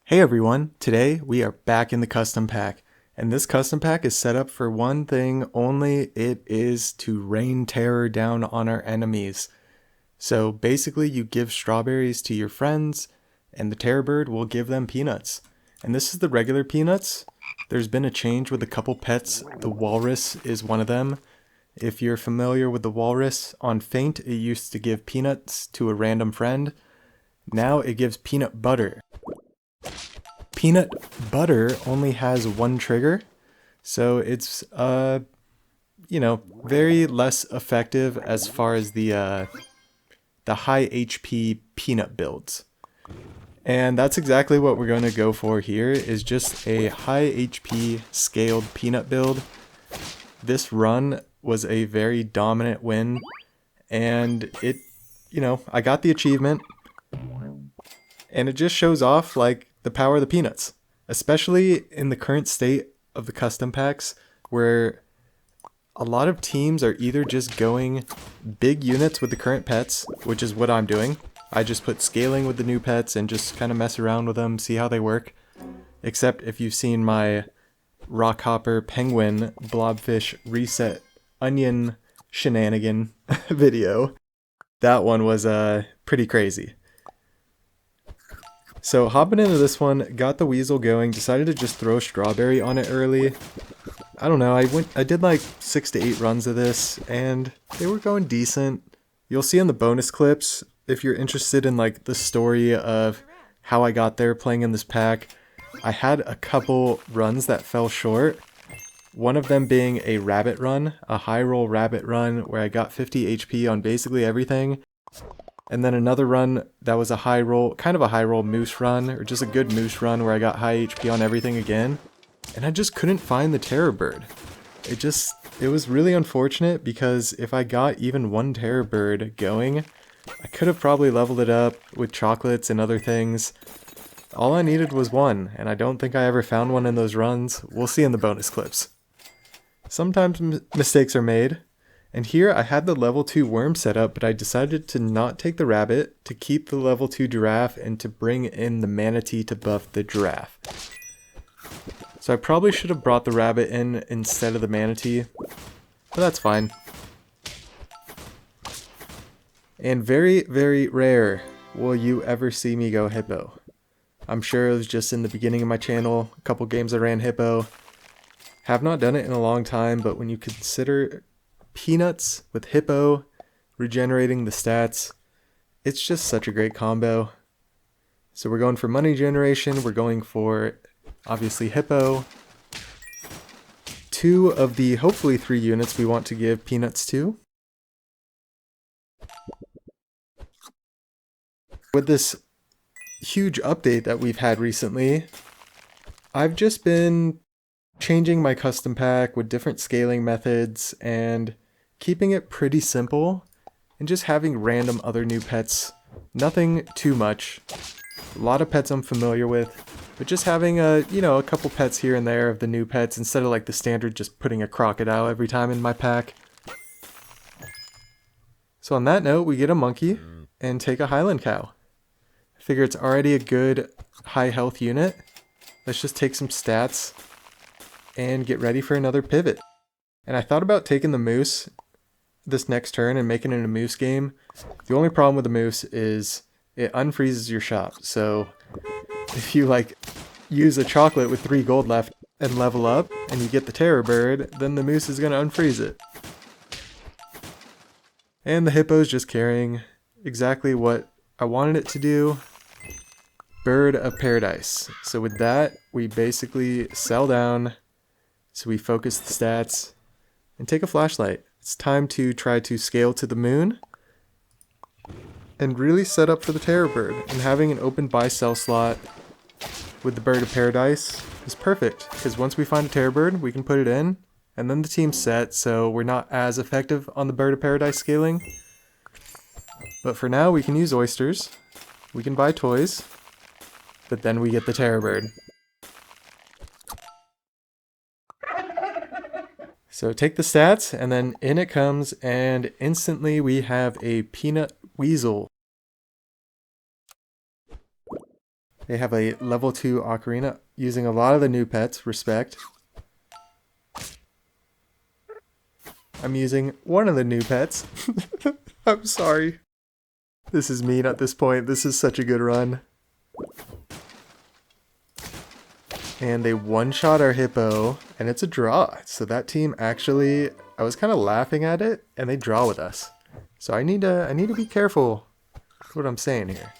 Hey everyone, today we are back in the custom pack, and this custom pack is set up for one thing only. It is to rain terror down on our enemies. So basically you give strawberries to your friends, and the terror bird will give them peanuts. And this is the regular peanuts. There's been a change with a couple pets. The walrus is one of them. If you're familiar with the walrus, on Faint it used to give peanuts to a random friend. Now it gives peanut butter. Peanut butter only has one trigger, so it's very less effective as far as the high HP peanut builds. And that's exactly what we're going to go for here, is just a high HP scaled peanut build. This run was a very dominant win, and I got the achievement, and it just shows off like the power of the peanuts, especially in the current state of the custom packs where a lot of teams are either just going big units with the current pets, which is what I'm doing. I just put scaling with the new pets and just kind of mess around with them, see how they work. Except if you've seen my Rockhopper Penguin Blobfish Reset Onion Shenanigan video, that one was pretty crazy. So hopping into this one, got the weasel going, decided to just throw strawberry on it early. I don't know, I did like 6 to 8 runs of this, and they were going decent. You'll see in the bonus clips, if you're interested in like the story of how I got there playing in this pack, I had a couple runs that fell short. One of them being a rabbit run, a high roll rabbit run where I got 50 HP on basically everything. And then another run that was a high roll, kind of a high roll moose run, or just a good moose run where I got high HP on everything again. And I just couldn't find the terror bird. It was really unfortunate because if I got even one terror bird going, I could have probably leveled it up with chocolates and other things. All I needed was one, and I don't think I ever found one in those runs. We'll see in the bonus clips. Sometimes mistakes are made. And here I had the level 2 worm set up, but I decided to not take the rabbit, to keep the level 2 giraffe, and to bring in the manatee to buff the giraffe. So I probably should have brought the rabbit in instead of the manatee, but that's fine. And very, very rare will you ever see me go hippo. I'm sure it was just in the beginning of my channel, a couple games I ran hippo. Have not done it in a long time, but when you consider peanuts with hippo, regenerating the stats, it's just such a great combo. So we're going for money generation, we're going for obviously hippo. 2 of the hopefully 3 units we want to give peanuts to. With this huge update that we've had recently, I've just been changing my custom pack with different scaling methods and keeping it pretty simple and just having random other new pets. Nothing too much. A lot of pets I'm familiar with, but just having a couple pets here and there of the new pets instead of like the standard just putting a crocodile every time in my pack. So on that note, we get a monkey and take a Highland cow. I figure it's already a good high health unit. Let's just take some stats and get ready for another pivot. And I thought about taking the moose this next turn and making it a moose game. The only problem with the moose is it unfreezes your shop. So if you like use a chocolate with 3 gold left and level up and you get the terror bird, then the moose is going to unfreeze it. And the hippo's just carrying exactly what I wanted it to do. Bird of paradise. So with that, we basically sell down. So we focus the stats and take a flashlight. It's time to try to scale to the moon and really set up for the terror bird. And having an open buy-sell slot with the bird of paradise is perfect, because once we find a terror bird, we can put it in, and then the team's set, so we're not as effective on the bird of paradise scaling. But for now, we can use oysters, we can buy toys, but then we get the terror bird. So take the stats, and then in it comes, and instantly we have a peanut weasel. They have a level 2 ocarina using a lot of the new pets. Respect. I'm using one of the new pets. I'm sorry. This is mean at this point. This is such a good run. And they one-shot our hippo, and it's a draw. So that team actually, I was kind of laughing at it, and they draw with us. So I need to be careful with what I'm saying here.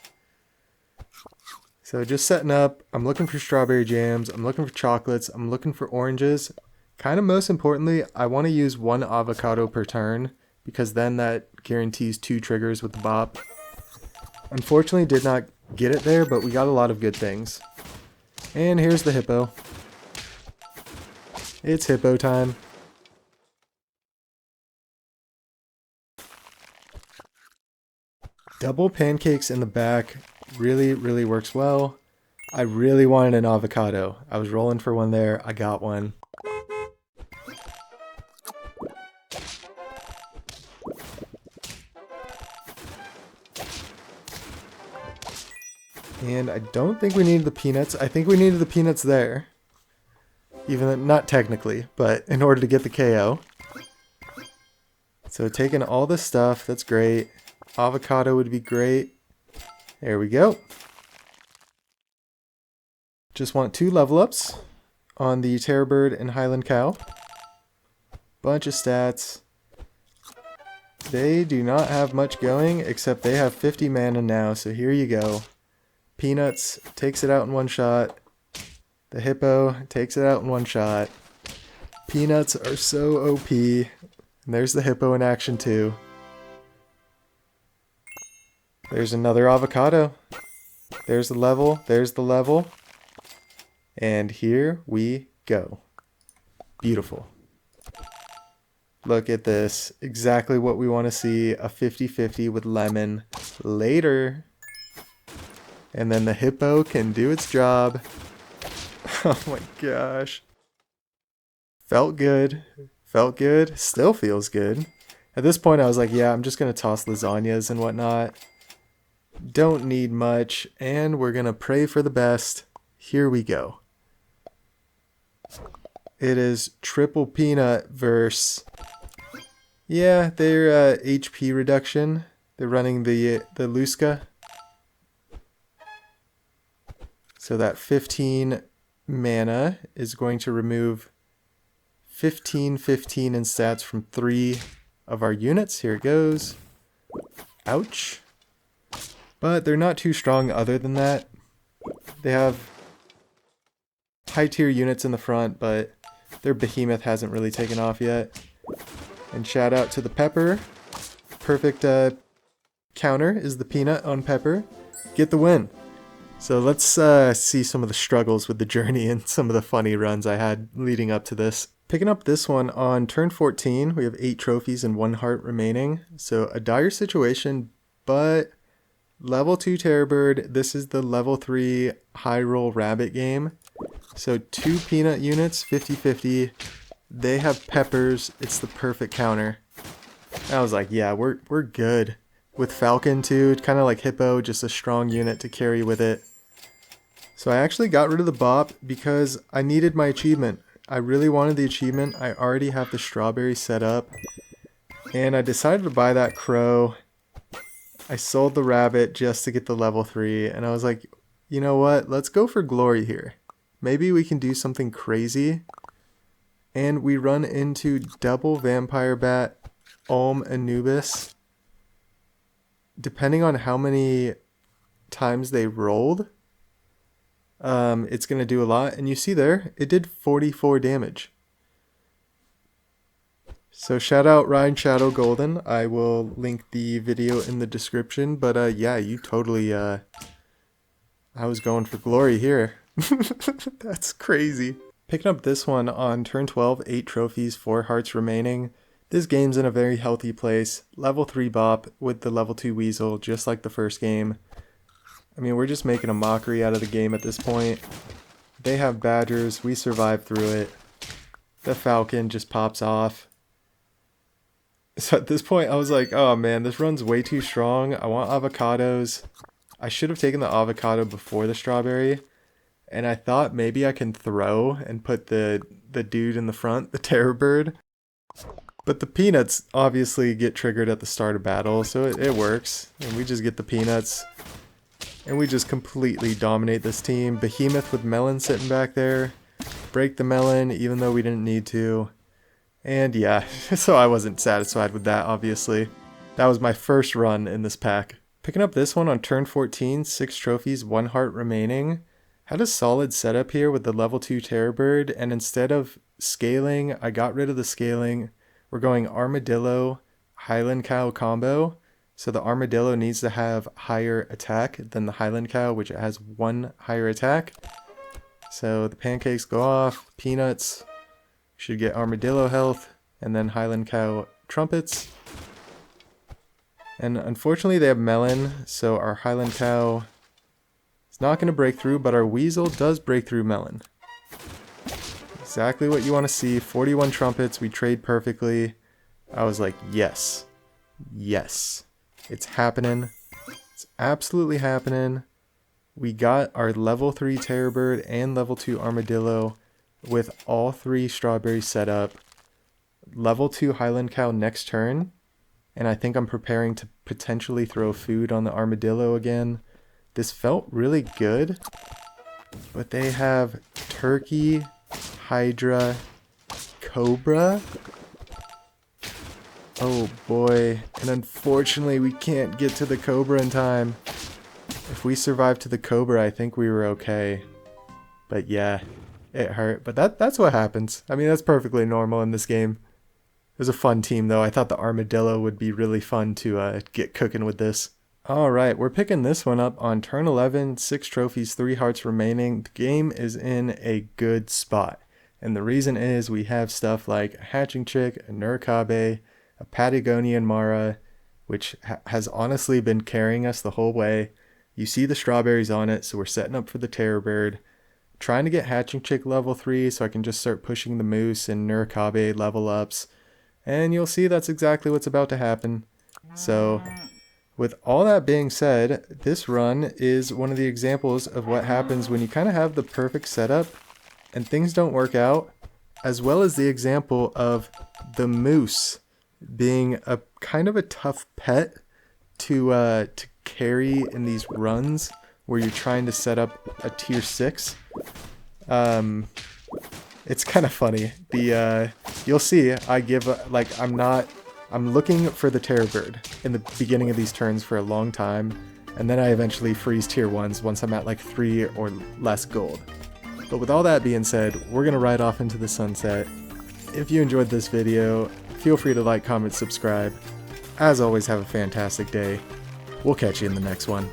So just setting up, I'm looking for strawberry jams, I'm looking for chocolates, I'm looking for oranges. Kind of most importantly, I want to use 1 avocado per turn, because then that guarantees 2 triggers with the bop. Unfortunately did not get it there, but we got a lot of good things. And here's the hippo. It's hippo time. Double pancakes in the back really works well. I really wanted an avocado. I was rolling for one there. I got one. And I don't think we needed the peanuts. I think we needed the peanuts there. Even though, not technically, but in order to get the KO. So taking all this stuff, that's great. Avocado would be great. There we go. Just want 2 level ups on the Terror Bird and Highland Cow. Bunch of stats. They do not have much going, except they have 50 mana now, so here you go. Peanuts takes it out in one shot. The hippo takes it out in one shot. Peanuts are so OP. And there's the hippo in action too. There's another avocado. There's the level. There's the level. And here we go. Beautiful. Look at this. Exactly what we want to see. A 50-50 with lemon. Later. And then the hippo can do its job. Oh my gosh. Felt good. Felt good. Still feels good. At this point I was like, yeah, I'm just going to toss lasagnas and whatnot. Don't need much. And we're going to pray for the best. Here we go. It is triple peanut versus... Yeah, they're HP reduction. They're running the Luska. So that 15 mana is going to remove 15 in stats from 3 of our units. Here it goes. Ouch. But they're not too strong other than that. They have high tier units in the front, but their behemoth hasn't really taken off yet. And shout out to the pepper. Perfect counter is the peanut on pepper. Get the win. So let's see some of the struggles with the journey and some of the funny runs I had leading up to this. Picking up this one on turn 14, we have 8 trophies and 1 heart remaining. So a dire situation, but level 2 Terror Bird. This is the level 3 high roll rabbit game. So 2 peanut units, 50-50. They have peppers. It's the perfect counter. I was like, yeah, we're good. With Falcon too, kind of like Hippo, just a strong unit to carry with it. So I actually got rid of the bop because I needed my achievement. I really wanted the achievement. I already have the strawberry set up. And I decided to buy that crow. I sold the rabbit just to get the level 3. And I was like, you know what? Let's go for glory here. Maybe we can do something crazy. And we run into double Vampire Bat, Anubis. Depending on how many times they rolled, it's going to do a lot. And you see there, it did 44 damage. So shout out Ryan Shadow Golden. I will link the video in the description. But yeah, you totally... I was going for glory here. That's crazy. Picking up this one on turn 12, 8 trophies, 4 hearts remaining. This game's in a very healthy place. Level 3 bop with the level 2 weasel, just like the first game. I mean, we're just making a mockery out of the game at this point. They have badgers, we survived through it. The falcon just pops off. So at this point I was like, oh man, this run's way too strong. I want avocados. I should have taken the avocado before the strawberry, and I thought maybe I can throw and put the dude in the front, the terror bird. But the peanuts obviously get triggered at the start of battle, so it works. And we just get the peanuts, and we just completely dominate this team. Behemoth with melon sitting back there. Break the melon, even though we didn't need to. And yeah, so I wasn't satisfied with that, obviously. That was my first run in this pack. Picking up this one on turn 14, 6 trophies, 1 heart remaining. Had a solid setup here with the level 2 Terror Bird, and instead of scaling, I got rid of the scaling. We're going Armadillo, Highland Cow combo. So the Armadillo needs to have higher attack than the Highland Cow, which has 1 higher attack. So the pancakes go off, peanuts, should get Armadillo health, and then Highland Cow trumpets. And unfortunately they have melon, so our Highland Cow is not going to break through, but our Weasel does break through melon. Exactly what you want to see. 41 trumpets, we trade perfectly. I was like, yes. Yes. It's happening. It's absolutely happening. We got our level 3 Terror Bird and level 2 Armadillo with all 3 strawberries set up. Level 2 Highland Cow next turn. And I think I'm preparing to potentially throw food on the Armadillo again. This felt really good. But they have Turkey, Hydra, Cobra. Oh boy. And unfortunately we can't get to the Cobra in time. If we survived to the Cobra, I think we were okay. But yeah, it hurt. But that's what happens. I mean, that's perfectly normal in this game. It was a fun team though. I thought the Armadillo would be really fun to get cooking with this. Alright, we're picking this one up on turn 11, 6 trophies, 3 hearts remaining. The game is in a good spot. And the reason is we have stuff like a Hatching Chick, a Nurikabe, a Patagonian Mara, which has honestly been carrying us the whole way. You see the strawberries on it, so we're setting up for the Terror Bird. Trying to get Hatching Chick level 3 so I can just start pushing the Moose and Nurikabe level ups. And you'll see that's exactly what's about to happen. So, with all that being said, this run is one of the examples of what happens when you kind of have the perfect setup and things don't work out, as well as the example of the Moose being a kind of a tough pet to carry in these runs where you're trying to set up a tier 6. It's kind of funny. You'll see I give I'm looking for the Terror Bird in the beginning of these turns for a long time, and then I eventually freeze tier 1s once I'm at like 3 or less gold. But with all that being said, we're gonna ride off into the sunset. If you enjoyed this video, feel free to like, comment, subscribe. As always, have a fantastic day. We'll catch you in the next one.